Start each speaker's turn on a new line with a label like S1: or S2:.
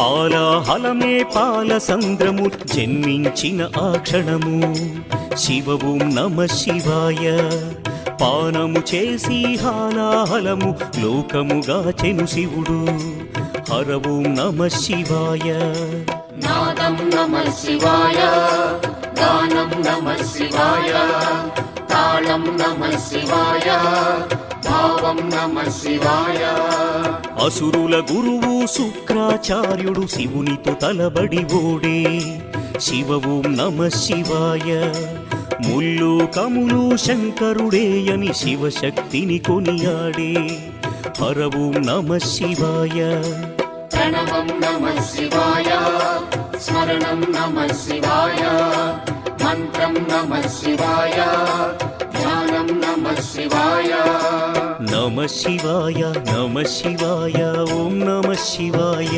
S1: హాలాహలమే పాల సంద్రము జన్మించిన ఆ క్షణము శివ ఓం నమ శివాయ. పానము చేసి హాలాహలము లోకముగాచెను శివుడు. హర ఓం నమ శివాయ.
S2: నాదం నమ శివాయ, గానం నమ శివాయ, తాళం నమ శివాయ, భావం నమ శివాయ.
S1: అసురుల గురువు శుక్రాచార్యుడు శివునితో తలబడి ఓడే. శివ ఓం నమ శివాయ. ముల్లోకములు శంకరుడే అని శివశక్తిని కొనియాడే. హర ఓం నమ శివాయ.
S2: ప్రణవం నమ శివాయ, స్మరణం నమ శివాయ, మంత్రం నమ శివాయ, ధ్యానం నమ శివాయ.
S1: నమ శివాయ నమ శివాయ ఓం నమ శివాయ.